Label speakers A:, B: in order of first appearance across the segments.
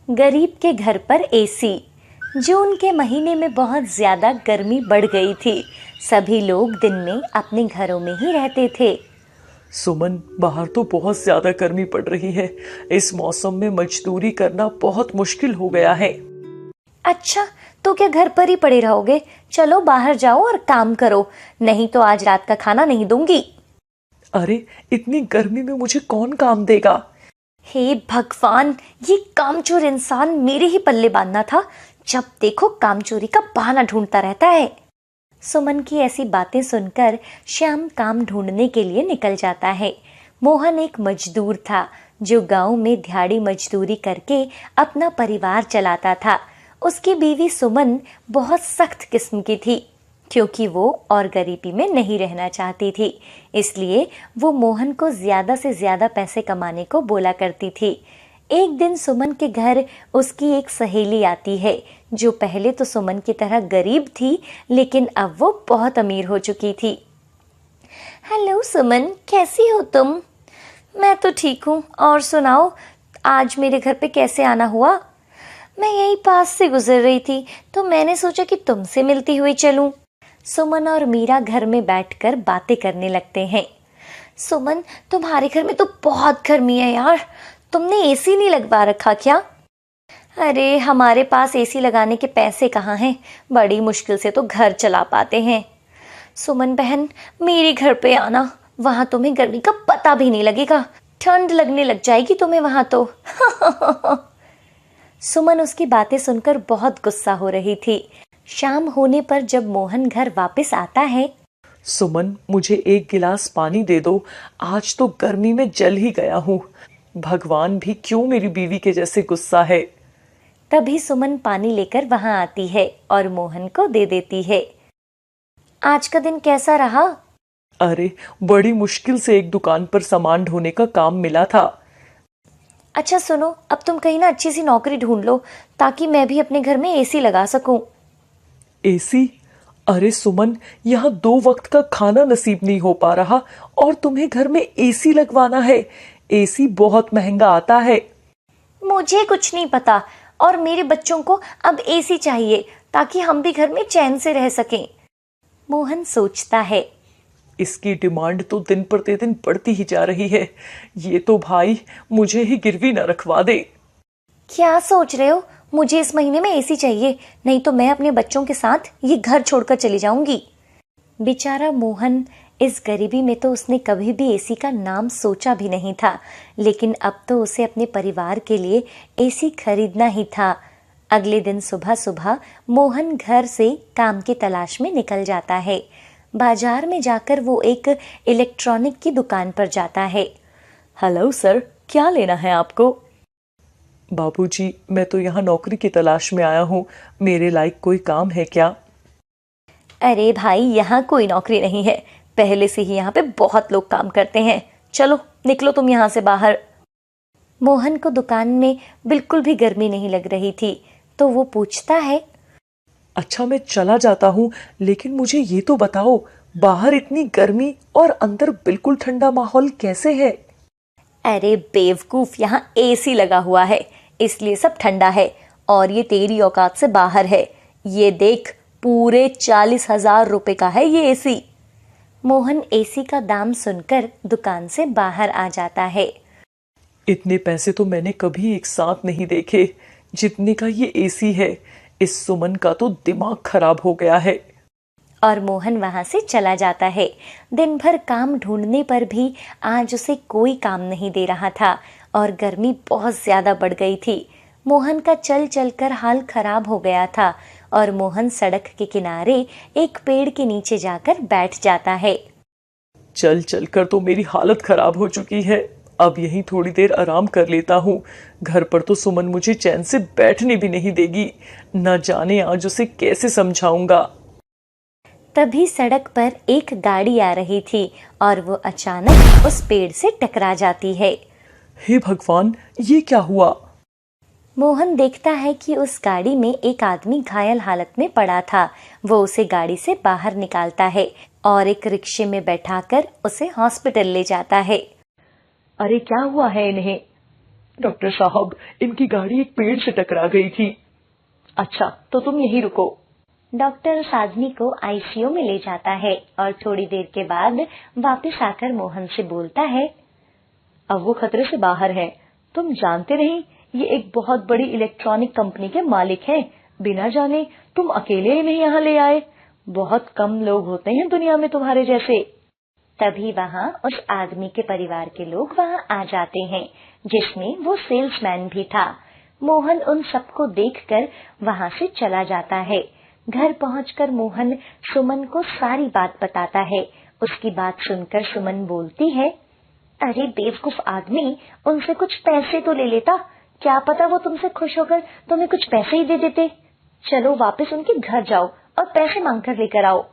A: गरीब के घर पर एसी। जून के महीने में बहुत ज्यादा गर्मी बढ़ गई थी। सभी लोग दिन में अपने घरों में ही रहते थे।
B: सुमन, बाहर तो बहुत ज्यादा गर्मी पड़ रही है। इस मौसम में मजदूरी करना बहुत मुश्किल हो गया है।
A: अच्छा, तो क्या घर पर ही पड़े रहोगे? चलो बाहर जाओ और काम करो, नहीं तो आज रात का खाना नहीं दूंगी।
B: अरे, इतनी गर्मी में मुझे कौन काम देगा?
A: हे भगवान, ये कामचोर इंसान मेरे ही पल्ले बांधना था। जब देखो काम चोरी का बहाना ढूंढता रहता है। सुमन की ऐसी बातें सुनकर श्याम काम ढूंढने के लिए निकल जाता है। मोहन एक मजदूर था जो गांव में दिहाड़ी मजदूरी करके अपना परिवार चलाता था। उसकी बीवी सुमन बहुत सख्त किस्म की थी, क्योंकि वो और गरीबी में नहीं रहना चाहती थी। इसलिए वो मोहन को ज्यादा से ज्यादा पैसे कमाने को बोला करती थी। एक दिन सुमन के घर उसकी एक सहेली आती है, जो पहले तो सुमन की तरह गरीब थी, लेकिन अब वो बहुत अमीर हो चुकी थी। हेलो सुमन, कैसी हो तुम? मैं तो ठीक हूँ, और सुनाओ, आज मेरे घर पे कैसे आना हुआ? मैं यही पास से गुजर रही थी, तो मैंने सोचा कि तुमसे मिलती हुई चलूं। सुमन और मीरा घर में बैठकर बातें करने लगते हैं। सुमन, तुम्हारे घर में तो बहुत गर्मी है यार, तुमने एसी नहीं लगवा रखा क्या? अरे, हमारे पास एसी लगाने के पैसे कहाँ हैं, बड़ी मुश्किल से तो घर चला पाते हैं। सुमन बहन, मेरे घर पे आना, वहां तुम्हें गर्मी का पता भी नहीं लगेगा, ठंड लगने लग जाएगी तुम्हें वहां तो। सुमन उसकी बातें सुनकर बहुत गुस्सा हो रही थी। शाम होने पर जब मोहन घर वापस आता है।
B: सुमन, मुझे एक गिलास पानी दे दो, आज तो गर्मी में जल ही गया हूँ। भगवान भी क्यों मेरी बीवी के जैसे गुस्सा है।
A: तभी सुमन पानी लेकर वहां आती है और मोहन को दे देती है। आज का दिन कैसा रहा?
B: अरे, बड़ी मुश्किल से एक दुकान पर सामान ढोने का काम मिला था।
A: अच्छा सुनो, अब तुम कहीं ना अच्छी सी नौकरी ढूंढ लो, ताकि मैं भी अपने घर में एसी लगा सकूं।
B: एसी? अरे सुमन, यहाँ 2 वक्त का खाना नसीब नहीं हो पा रहा और तुम्हें घर में एसी लगवाना है। एसी बहुत महंगा आता है।
A: मुझे कुछ नहीं पता, और मेरे बच्चों को अब एसी चाहिए, ताकि हम भी घर में चैन से रह सकें। मोहन सोचता है,
B: इसकी डिमांड तो दिन प्रतिदिन बढ़ती ही जा रही है। ये तो भाई मुझे ही गिरवी न रखवा दे।
A: क्या सोच रहे हो? मुझे इस महीने में एसी चाहिए, नहीं तो मैं अपने बच्चों के साथ ये घर छोड़कर चली जाऊंगी। बेचारा मोहन, इस गरीबी में तो उसने कभी भी एसी का नाम सोचा भी नहीं था, लेकिन अब तो उसे अपने परिवार के लिए एसी खरीदना ही था। अगले दिन सुबह सुबह मोहन घर से काम की तलाश में निकल जाता है। बाजार में जाकर वो एक इलेक्ट्रॉनिक की दुकान पर जाता है।
B: हेलो सर, क्या लेना है आपको? बाबूजी, मैं तो यहाँ नौकरी की तलाश में आया हूँ, मेरे लायक कोई काम है क्या?
A: अरे भाई, यहाँ कोई नौकरी नहीं है, पहले से ही यहाँ पे बहुत लोग काम करते हैं। चलो निकलो तुम यहाँ से बाहर। मोहन को दुकान में बिल्कुल भी गर्मी नहीं लग रही थी, तो वो पूछता है,
B: अच्छा मैं चला जाता हूँ, लेकिन मुझे ये तो बताओ, बाहर इतनी गर्मी और अंदर बिल्कुल ठंडा माहौल कैसे है?
A: अरे बेवकूफ, यहाँ एसी लगा हुआ है, इसलिए सब ठंडा है, और ये तेरी औकात से बाहर है। ये देख, पूरे 40,000 रुपए का है ये एसी। मोहन एसी का दाम सुनकर दुकान से बाहर आ जाता है।
B: इतने पैसे तो मैंने कभी एक साथ नहीं देखे जितने का ये एसी है। इस सुमन का तो दिमाग खराब हो गया है।
A: और मोहन वहां से चला जाता है। दिन भर काम ढूंढने पर भी आज उसे कोई काम नहीं दे रहा था, और गर्मी बहुत ज्यादा बढ़ गई थी। मोहन का चल चलकर हाल खराब हो गया था, और मोहन सड़क के किनारे एक पेड़ के नीचे जाकर बैठ जाता है।
B: चल चल कर तो मेरी हालत खराब हो चुकी है, अब यहीं थोड़ी देर आराम कर लेता हूँ। घर पर तो सुमन मुझे चैन से बैठने भी नहीं देगी, न जाने आज उसे कैसे समझाऊंगा।
A: तभी सड़क पर एक गाड़ी आ रही थी, और वो अचानक उस पेड़ से टकरा जाती है।
B: हे भगवान, ये क्या हुआ?
A: मोहन देखता है कि उस गाड़ी में एक आदमी घायल हालत में पड़ा था। वो उसे गाड़ी से बाहर निकालता है और एक रिक्शे में बैठाकर उसे हॉस्पिटल ले जाता है।
B: अरे क्या हुआ है इन्हें? डॉक्टर साहब, इनकी गाड़ी एक पेड़ से टकरा गई थी। अच्छा, तो तुम यहीं रुको।
A: डॉक्टर उस आदमी को आईसीयू में ले जाता है और थोड़ी देर के बाद वापस आकर मोहन से बोलता है,
B: अब वो खतरे से बाहर है। तुम जानते नहीं, ये एक बहुत बड़ी इलेक्ट्रॉनिक कंपनी के मालिक हैं। बिना जाने तुम अकेले इन्हें यहाँ ले आए। बहुत कम लोग होते हैं दुनिया में तुम्हारे जैसे।
A: तभी वहाँ उस आदमी के परिवार के लोग वहाँ आ जाते हैं, जिसमें वो सेल्समैन भी था। मोहन उन सबको देखकर वहाँ से चला जाता है। घर पहुंचकर मोहन सुमन को सारी बात बताता है। उसकी बात सुनकर सुमन बोलती है, अरे बेवकूफ आदमी, उनसे कुछ पैसे तो ले लेता। क्या पता वो तुमसे खुश होकर तुम्हें कुछ पैसे ही दे देते। चलो वापस उनके घर जाओ और पैसे मांगकर लेकर आओ।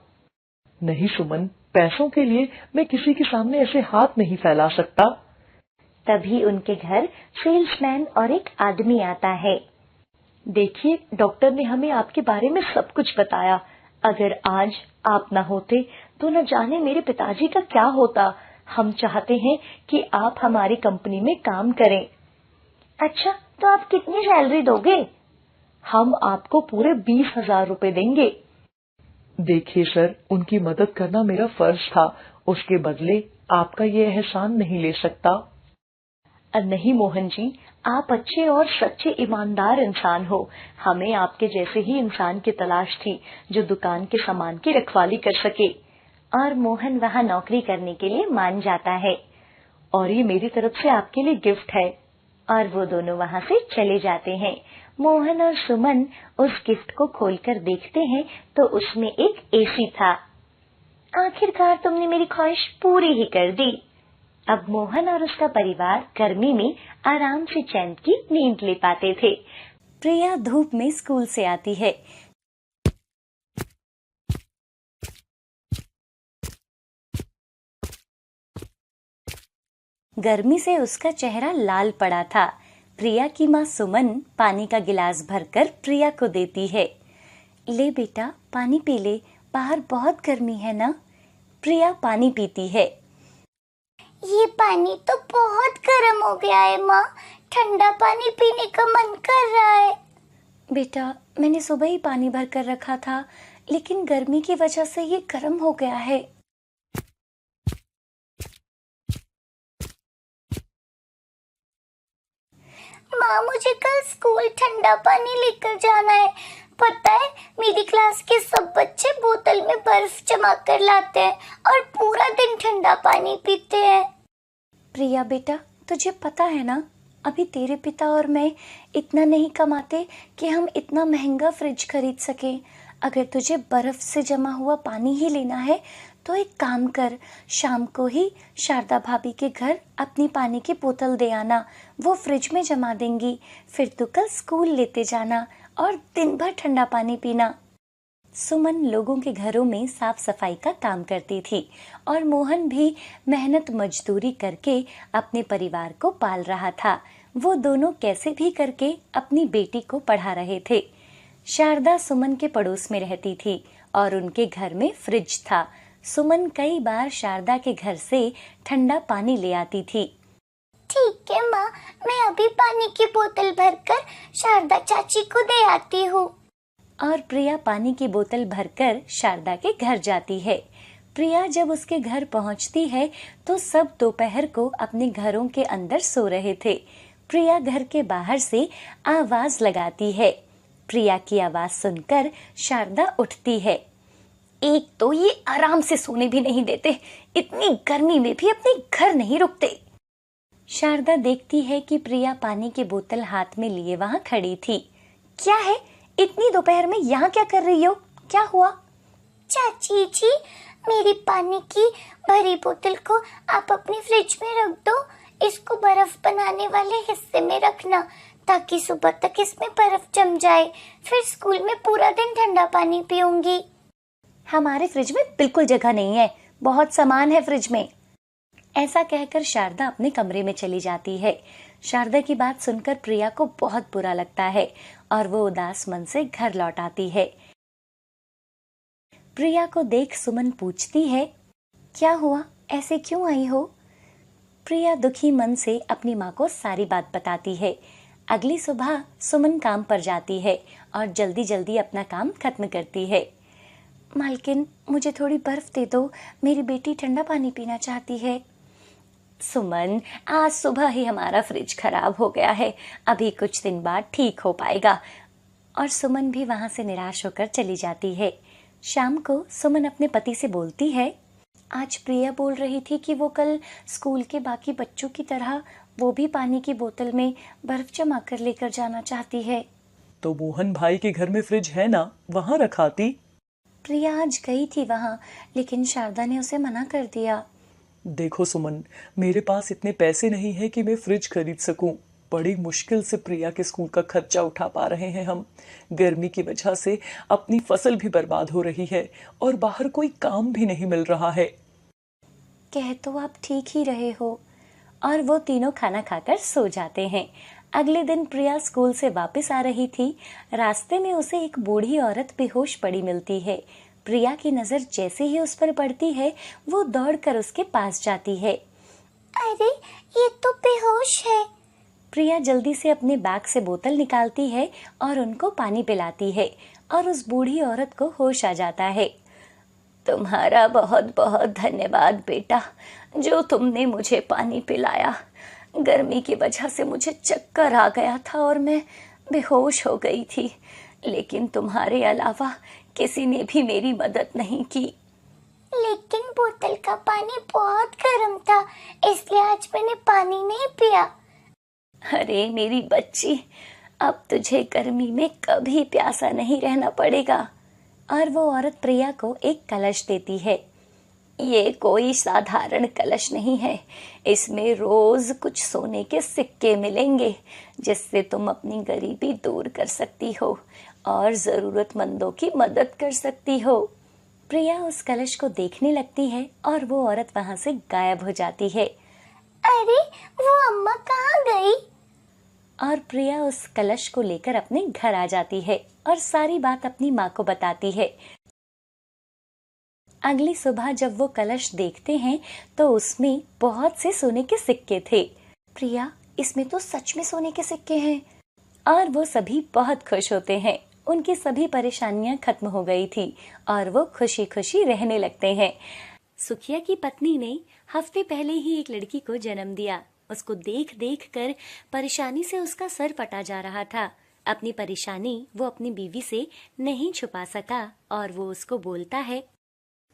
B: नहीं सुमन, पैसों के लिए मैं किसी के सामने ऐसे हाथ नहीं फैला सकता।
A: तभी उनके घर सेल्समैन और एक आदमी आता है।
B: देखिए, डॉक्टर ने हमें आपके बारे में सब कुछ बताया। अगर आज आप न होते तो न जाने मेरे पिताजी का क्या होता। हम चाहते हैं कि आप हमारी कंपनी में काम करें।
A: अच्छा, तो आप कितनी सैलरी दोगे?
B: हम आपको पूरे 20,000 रुपए देंगे। देखिए सर, उनकी मदद करना मेरा फर्ज था। उसके बदले आपका ये एहसान नहीं ले सकता। नहीं मोहन जी, आप अच्छे और सच्चे ईमानदार इंसान हो। हमें आपके जैसे ही इंसान की तलाश थी जो दुकान के सामान की रखवाली कर सके।
A: और मोहन वहाँ नौकरी करने के लिए मान जाता है।
B: और ये मेरी तरफ से आपके लिए गिफ्ट है।
A: और वो दोनों वहाँ से चले जाते हैं। मोहन और सुमन उस गिफ्ट को खोलकर देखते हैं तो उसमें एक एसी था। आखिरकार तुमने मेरी ख्वाहिश पूरी ही कर दी। अब मोहन और उसका परिवार गर्मी में आराम से चैन की नींद ले पाते थे। प्रिया धूप में स्कूल से आती है। गर्मी से उसका चेहरा लाल पड़ा था। प्रिया की माँ सुमन पानी का गिलास भरकर प्रिया को देती है। ले बेटा, पानी पी ले, बाहर बहुत गर्मी है ना। प्रिया पानी पीती है।
C: ये पानी तो बहुत गर्म हो गया है माँ, ठंडा पानी पीने का मन कर रहा है।
A: बेटा, मैंने सुबह ही पानी भर कर रखा था, लेकिन गर्मी की वजह से ये गर्म हो गया है।
C: माँ, मुझे कल स्कूल ठंडा पानी लेकर जाना है। पता है, मेरी क्लास के सब बच्चे बोतल में बर्फ जमा कर लाते हैं और पूरा दिन ठंडा पानी पीते हैं।
A: प्रिया बेटा, तुझे पता है ना, अभी तेरे पिता और मैं इतना नहीं कमाते कि हम इतना महंगा फ्रिज खरीद सके। अगर तुझे बर्फ से जमा हुआ पानी ही लेना है तो एक काम कर, शाम को ही शारदा भाभी के घर अपनी पानी की बोतल दे आना। वो फ्रिज में जमा देंगी। फिर तू कल स्कूल लेते जाना और दिन भर ठंडा पानी पीना। सुमन लोगों के घरों में साफ सफाई का काम करती थी और मोहन भी मेहनत मजदूरी करके अपने परिवार को पाल रहा था। वो दोनों कैसे भी करके अपनी बेटी को पढ़ा रहे थे। शारदा सुमन के पड़ोस में रहती थी और उनके घर में फ्रिज था। सुमन कई बार शारदा के घर से ठंडा पानी ले आती थी।
C: ठीक है माँ, मैं अभी पानी की बोतल भरकर शारदा चाची को दे आती हूँ।
A: और प्रिया पानी की बोतल भरकर शारदा के घर जाती है। प्रिया जब उसके घर पहुंचती है तो सब दोपहर को अपने घरों के अंदर सो रहे थे। प्रिया घर के बाहर से आवाज लगाती है। प्रिया की आवाज सुनकर शारदा उठती है। एक तो ये आराम से सोने भी नहीं देते, इतनी गर्मी में भी अपने घर नहीं रुकते। शारदा देखती है कि प्रिया पानी की बोतल हाथ में लिए वहाँ खड़ी थी। क्या है, इतनी दोपहर में यहाँ क्या कर रही हो? क्या हुआ?
C: चाची जी, मेरी पानी की भरी बोतल को आप अपनी फ्रिज में रख दो। इसको बर्फ बनाने वाले हिस्से में रखना ताकि सुबह तक इसमें बर्फ जम जाए। फिर स्कूल में पूरा दिन ठंडा पानी पीऊंगी।
A: हमारे फ्रिज में बिल्कुल जगह नहीं है, बहुत सामान है फ्रिज में। ऐसा कहकर शारदा अपने कमरे में चली जाती है। शारदा की बात सुनकर प्रिया को बहुत बुरा लगता है और वो उदास मन से घर लौट आती है। प्रिया को देख सुमन पूछती है, क्या हुआ, ऐसे क्यों आई हो? प्रिया दुखी मन से अपनी माँ को सारी बात बताती है। अगली सुबह सुमन काम पर जाती है और जल्दी जल्दी अपना काम खत्म करती है। मालकिन, मुझे थोड़ी बर्फ दे दो, मेरी बेटी ठंडा पानी पीना चाहती है। सुमन, आज सुबह ही हमारा फ्रिज खराब हो गया है, अभी कुछ दिन बाद ठीक हो पाएगा। और सुमन भी वहां से निराश होकर चली जाती है। शाम को सुमन अपने पति से बोलती है, आज प्रिया बोल रही थी कि वो कल स्कूल के बाकी बच्चों की तरह वो भी पानी की बोतल में बर्फ जमा कर लेकर जाना चाहती है।
B: तो मोहन भाई के घर में फ्रिज है ना, वहाँ रखाती।
A: प्रिया आज गई थी वहां, लेकिन शारदा ने उसे मना कर दिया।
B: देखो सुमन, मेरे पास इतने पैसे नहीं है कि मैं फ्रिज खरीद सकूं। बड़ी मुश्किल से प्रिया के स्कूल का खर्चा उठा पा रहे हैं हम। गर्मी की वजह से अपनी फसल भी बर्बाद हो रही है और बाहर कोई काम भी नहीं मिल रहा है।
A: कह तो आप ठीक ही रहे हो। और वो तीनों खाना खाकर सो जाते हैं। अगले दिन प्रिया स्कूल से वापस आ रही थी। रास्ते में उसे एक बूढ़ी औरत बेहोश पड़ी मिलती है। प्रिया की नजर जैसे ही उस पर पड़ती है, वो दौड़कर उसके पास जाती है।
C: अरे, ये तो बेहोश है।
A: प्रिया जल्दी से अपने बैग से बोतल निकालती है और उनको पानी पिलाती है और उस बूढ़ी औरत को होश आ जाता है। तुम्हारा बहुत बहुत धन्यवाद बेटा, जो तुमने मुझे पानी पिलाया। गर्मी की वजह से मुझे चक्कर आ गया था और मैं बेहोश हो गई थी, लेकिन तुम्हारे अलावा किसी ने भी मेरी मदद नहीं की।
C: लेकिन बोतल का पानी बहुत गर्म था, इसलिए आज मैंने पानी नहीं पिया।
A: अरे मेरी बच्ची, अब तुझे गर्मी में कभी प्यासा नहीं रहना पड़ेगा। और वो औरत प्रिया को एक कलश देती है। ये कोई साधारण कलश नहीं है, इसमें रोज कुछ सोने के सिक्के मिलेंगे, जिससे तुम अपनी गरीबी दूर कर सकती हो और जरूरतमंदों की मदद कर सकती हो। प्रिया उस कलश को देखने लगती है और वो औरत वहां से गायब हो जाती है।
C: अरे, वो अम्मा कहाँ गई?
A: और प्रिया उस कलश को लेकर अपने घर आ जाती है और सारी बात अपनी माँ को बताती है। अगली सुबह जब वो कलश देखते हैं तो उसमें बहुत से सोने के सिक्के थे। प्रिया, इसमें तो सच में सोने के सिक्के हैं। और वो सभी बहुत खुश होते हैं। उनकी सभी परेशानियां खत्म हो गई थी और वो खुशी खुशी रहने लगते हैं। सुखिया की पत्नी ने हफ्ते पहले ही एक लड़की को जन्म दिया। उसको देख देख कर परेशानी से उसका सर फटा जा रहा था। अपनी परेशानी वो अपनी बीवी से नहीं छुपा सका और वो उसको बोलता है,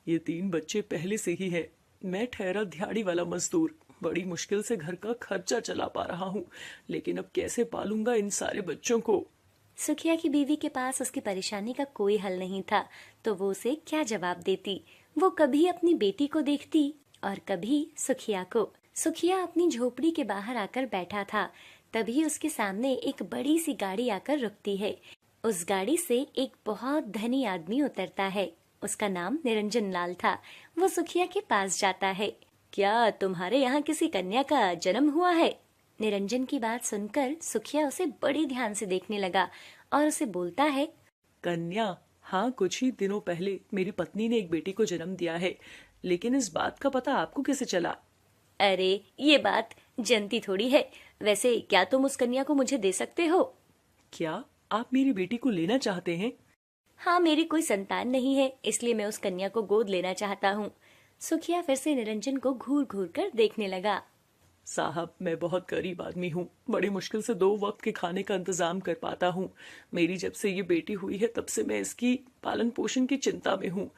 B: ये 3 बच्चे पहले से ही है। मैं ठहरा दिहाड़ी वाला मजदूर, बड़ी मुश्किल से घर का खर्चा चला पा रहा हूँ, लेकिन अब कैसे पालूंगा इन सारे बच्चों को।
A: सुखिया की बीवी के पास उसकी परेशानी का कोई हल नहीं था, तो वो उसे क्या जवाब देती। वो कभी अपनी बेटी को देखती और कभी सुखिया को। सुखिया अपनी झोपड़ी के बाहर आकर बैठा था। तभी उसके सामने एक बड़ी सी गाड़ी आकर रुकती है। उस गाड़ी से एक बहुत धनी आदमी उतरता है। उसका नाम निरंजन लाल था। वो सुखिया के पास जाता है। क्या तुम्हारे यहाँ किसी कन्या का जन्म हुआ है? निरंजन की बात सुनकर सुखिया उसे बड़ी ध्यान से देखने लगा और उसे बोलता है,
B: कन्या? हाँ, कुछ ही दिनों पहले मेरी पत्नी ने एक बेटी को जन्म दिया है, लेकिन इस बात का पता आपको कैसे चला?
A: अरे ये बात जनती थोड़ी है। वैसे क्या तुम उस कन्या को मुझे दे सकते हो?
B: क्या आप मेरी बेटी को लेना चाहते हैं?
A: हाँ, मेरी कोई संतान नहीं है, इसलिए मैं उस कन्या को गोद लेना चाहता हूँ। सुखिया फिर से निरंजन को घूर घूर कर देखने लगा।
B: साहब, मैं बहुत गरीब आदमी हूँ, बड़ी मुश्किल से 2 वक्त के खाने का इंतजाम कर पाता हूँ। मेरी जब से ये बेटी हुई है तब से मैं इसकी पालन पोषण की चिंता में हूँ।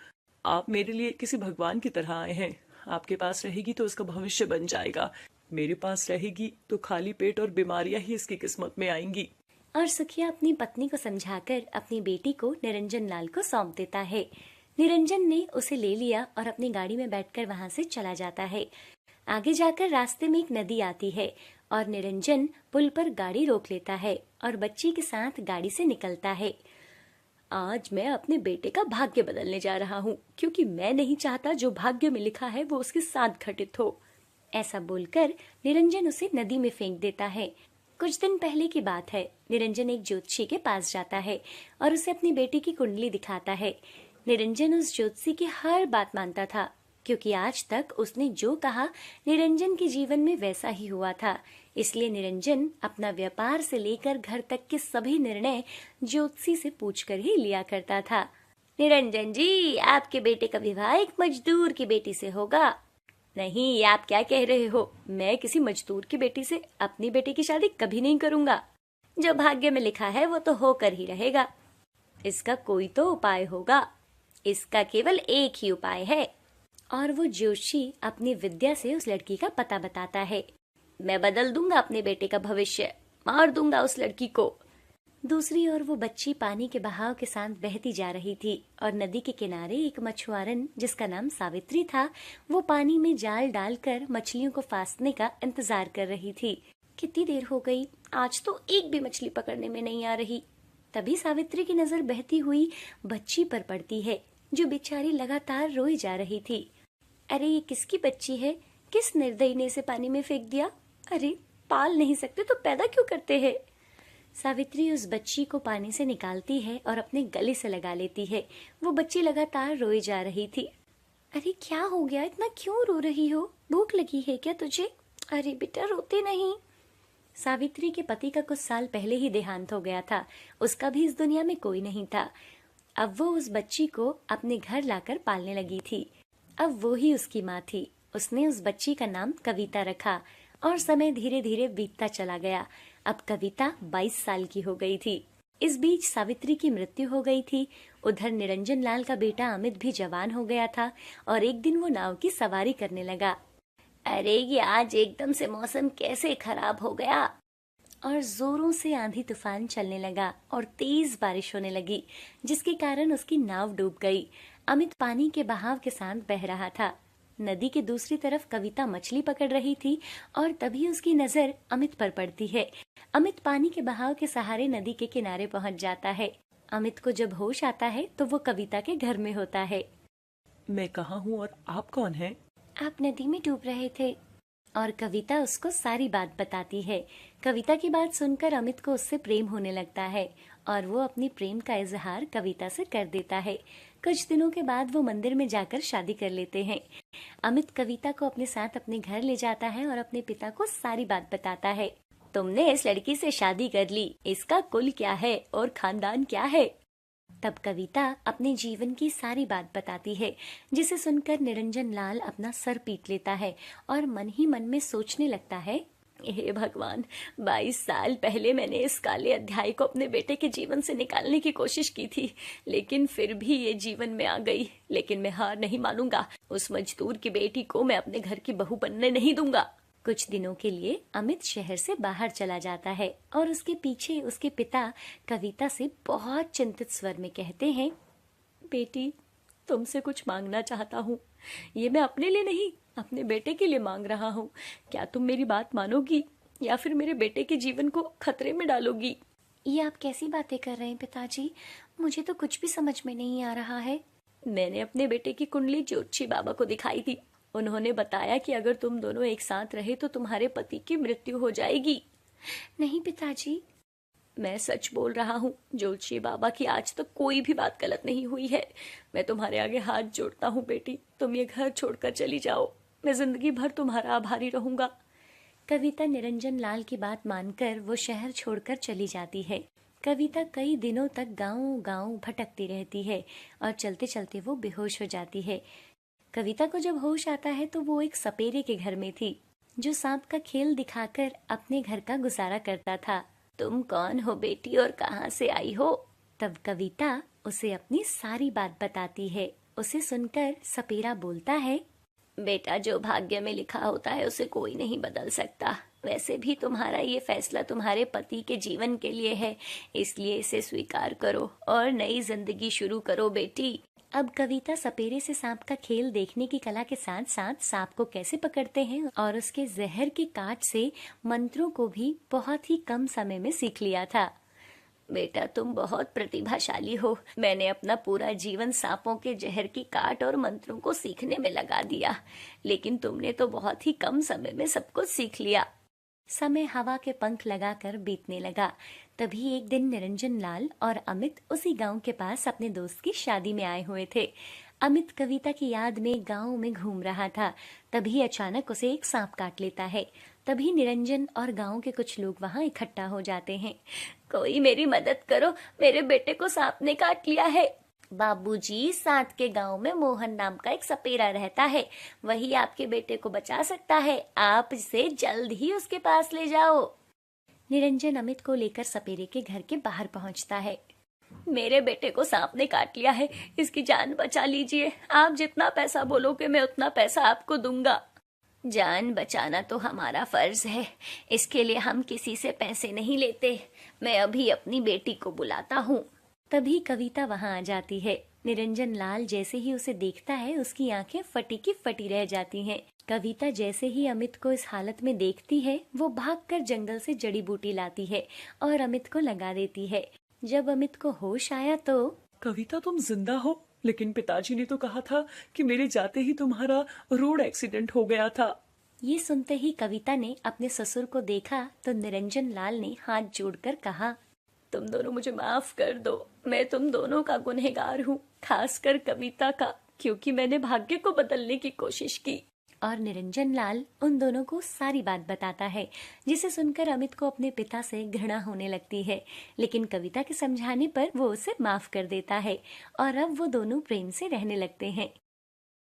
B: आप मेरे लिए किसी भगवान की तरह आए हैं। आपके पास रहेगी तो इसका भविष्य बन जाएगा, मेरे पास रहेगी तो खाली पेट और बीमारियां ही इसकी किस्मत में आएंगी।
A: और सुखिया अपनी पत्नी को समझाकर अपनी बेटी को निरंजन लाल को सौंप देता है। निरंजन ने उसे ले लिया और अपनी गाड़ी में बैठकर वहां से चला जाता है। आगे जाकर रास्ते में एक नदी आती है और निरंजन पुल पर गाड़ी रोक लेता है और बच्ची के साथ गाड़ी से निकलता है। आज मैं अपने बेटे का भाग्य बदलने जा रहा हूँ, क्योंकि मैं नहीं चाहता जो भाग्य में लिखा है वो उसके साथ घटित हो। ऐसा बोलकर निरंजन उसे नदी में फेंक देता है। कुछ दिन पहले की बात है। निरंजन एक ज्योतिषी के पास जाता है और उसे अपनी बेटी की कुंडली दिखाता है। निरंजन उस ज्योतिषी की हर बात मानता था, क्योंकि आज तक उसने जो कहा निरंजन के जीवन में वैसा ही हुआ था। इसलिए निरंजन अपना व्यापार से लेकर घर तक के सभी निर्णय ज्योतिषी से पूछकर ही लिया करता था। निरंजन जी, आपके बेटे का विवाह एक मजदूर की बेटी से होगा। नहीं, ये आप क्या कह रहे हो? मैं किसी मजदूर की बेटी से अपनी बेटी की शादी कभी नहीं करूंगा। जो भाग्य में लिखा है वो तो होकर ही रहेगा। इसका कोई तो उपाय होगा। इसका केवल एक ही उपाय है। और वो जोशी अपनी विद्या से उस लड़की का पता बताता है। मैं बदल दूंगा अपने बेटे का भविष्य, मार दूंगा उस लड़की को। दूसरी ओर वो बच्ची पानी के बहाव के साथ बहती जा रही थी और नदी के किनारे एक मछुआरन जिसका नाम सावित्री था, वो पानी में जाल डालकर मछलियों को फांसने का इंतजार कर रही थी। कितनी देर हो गई, आज तो एक भी मछली पकड़ने में नहीं आ रही। तभी सावित्री की नजर बहती हुई बच्ची पर पड़ती है, जो बेचारी लगातार रोई जा रही थी। अरे ये किसकी बच्ची है? किस निर्दयी ने इसे पानी में फेंक दिया? अरे पाल नहीं सकते तो पैदा क्यों करते हैं? सावित्री उस बच्ची को पानी से निकालती है और अपने गले से लगा लेती है। वो बच्ची लगातार रोई जा रही थी। अरे क्या हो गया, इतना क्यों रो रही हो? भूख लगी है क्या तुझे? अरे बेटा रोते नहीं। सावित्री के पति का कुछ साल पहले ही देहांत हो गया था। उसका भी इस दुनिया में कोई नहीं था। अब वो उस बच्ची को अपने घर लाकर पालने लगी थी। अब वो ही उसकी माँ थी। उसने उस बच्ची का नाम कविता रखा और समय धीरे धीरे बीतता चला गया। अब कविता 22 साल की हो गई थी। इस बीच सावित्री की मृत्यु हो गई थी। उधर निरंजन लाल का बेटा अमित भी जवान हो गया था और एक दिन वो नाव की सवारी करने लगा। अरे ये आज एकदम से मौसम कैसे खराब हो गया। और जोरों से आंधी तूफान चलने लगा और तेज बारिश होने लगी, जिसके कारण उसकी नाव डूब गई। अमित पानी के बहाव के साथ बह रहा था। नदी के दूसरी तरफ कविता मछली पकड़ रही थी और तभी उसकी नजर अमित पर पड़ती है। अमित पानी के बहाव के सहारे नदी के किनारे पहुंच जाता है। अमित को जब होश आता है तो वो कविता के घर में होता है।
B: मैं कहाँ हूँ और आप कौन हैं?
A: आप नदी में डूब रहे थे। और कविता उसको सारी बात बताती है। कविता की बात सुनकर अमित को उससे प्रेम होने लगता है और वो अपनी प्रेम का इजहार कविता से कर देता है। कुछ दिनों के बाद वो मंदिर में जाकर शादी कर लेते हैं। अमित कविता को अपने साथ अपने घर ले जाता है और अपने पिता को सारी बात बताता है। तुमने इस लड़की से शादी कर ली, इसका कुल क्या है और खानदान क्या है? तब कविता अपने जीवन की सारी बात बताती है, जिसे सुनकर निरंजन लाल अपना सर पीट लेता है और मन ही मन में सोचने लगता है, हे भगवान, 22 साल पहले मैंने इस काले अध्याय को अपने बेटे के जीवन से निकालने की कोशिश की थी, लेकिन फिर भी ये जीवन में आ गई। लेकिन मैं हार नहीं मानूंगा। उस मजदूर की बेटी को मैं अपने घर की बहू बनने नहीं दूंगा। कुछ दिनों के लिए अमित शहर से बाहर चला जाता है और उसके पीछे उसके पिता कविता से बहुत चिंतित स्वर में कहते हैं, बेटी, तुमसे कुछ मांगना चाहता हूँ। ये मैं अपने लिए नहीं, अपने बेटे के लिए मांग रहा हूँ। क्या तुम मेरी बात मानोगी या फिर मेरे बेटे के जीवन को खतरे में डालोगी? ये आप कैसी बातें कर रहे हैं पिताजी? मुझे तो कुछ भी समझ में नहीं आ रहा है। मैंने अपने बेटे की कुंडली ज्योतिषी बाबा को दिखाई थी। उन्होंने बताया कि अगर तुम दोनों एक साथ रहे तो तुम्हारे पति की मृत्यु हो जाएगी। नहीं पिताजी, मैं सच बोल रहा हूँ। ज्योतिषी बाबा की आज तक कोई भी बात गलत नहीं हुई है। मैं तुम्हारे आगे हाथ जोड़ता हूँ बेटी, तुम ये घर छोड़कर चली जाओ। मैं जिंदगी भर तुम्हारा आभारी रहूंगा। कविता निरंजन लाल की बात मानकर वो शहर छोड़कर चली जाती है। कविता कई दिनों तक गांव-गांव भटकती रहती है और चलते चलते वो बेहोश हो जाती है। कविता को जब होश आता है तो वो एक सपेरे के घर में थी, जो सांप का खेल दिखाकर अपने घर का गुजारा करता था। तुम कौन हो बेटी और कहाँ से आई हो? तब कविता उसे अपनी सारी बात बताती है। उसे सुनकर सपेरा बोलता है, बेटा, जो भाग्य में लिखा होता है उसे कोई नहीं बदल सकता। वैसे भी तुम्हारा ये फैसला तुम्हारे पति के जीवन के लिए है, इसलिए इसे स्वीकार करो और नई जिंदगी शुरू करो बेटी। अब कविता सपेरे से सांप का खेल देखने की कला के साथ साथ सांप को कैसे पकड़ते हैं और उसके जहर के काट से मंत्रों को भी बहुत ही कम समय में सीख लिया था। बेटा, तुम बहुत प्रतिभाशाली हो। मैंने अपना पूरा जीवन सांपों के जहर की काट और मंत्रों को सीखने में लगा दिया, लेकिन तुमने तो बहुत ही कम समय में सब कुछ सीख लिया। समय हवा के पंख लगाकर बीतने लगा। तभी एक दिन निरंजन लाल और अमित उसी गांव के पास अपने दोस्त की शादी में आए हुए थे। अमित कविता की याद में गांव में घूम रहा था। तभी अचानक उसे एक सांप काट लेता है। तभी निरंजन और गांव के कुछ लोग वहां इकट्ठा हो जाते हैं। कोई मेरी मदद करो, मेरे बेटे को सांप ने काट लिया है। बाबूजी, साथ के गांव में मोहन नाम का एक सपेरा रहता है, वही आपके बेटे को बचा सकता है। आप इसे जल्द ही उसके पास ले जाओ। निरंजन अमित को लेकर सपेरे के घर के बाहर पहुंचता है। मेरे बेटे को सांप ने काट लिया है, इसकी जान बचा लीजिए। आप जितना पैसा बोलोगे मैं उतना पैसा आपको दूंगा। जान बचाना तो हमारा फर्ज है, इसके लिए हम किसी से पैसे नहीं लेते। मैं अभी अपनी बेटी को बुलाता हूँ। तभी कविता वहां आ जाती है। निरंजन लाल जैसे ही उसे देखता है उसकी आंखें फटी की फटी रह जाती हैं। कविता जैसे ही अमित को इस हालत में देखती है वो भागकर जंगल से जड़ी बूटी लाती है और अमित को लगा देती है। जब अमित को होश आया तो
B: कविता, तुम जिंदा हो? लेकिन पिताजी ने तो कहा था कि मेरे जाते ही तुम्हारा रोड एक्सीडेंट हो गया था।
A: ये सुनते ही कविता ने अपने ससुर को देखा तो निरंजन लाल ने हाथ जोड़कर कहा, तुम दोनों मुझे माफ कर दो। मैं तुम दोनों का गुनहगार हूँ, खासकर कविता का, क्योंकि मैंने भाग्य को बदलने की कोशिश की। और निरंजन लाल उन दोनों को सारी बात बताता है, जिसे सुनकर अमित को अपने पिता से घृणा होने लगती है। लेकिन कविता के समझाने पर वो उसे माफ कर देता है और अब वो दोनों प्रेम से रहने लगते हैं।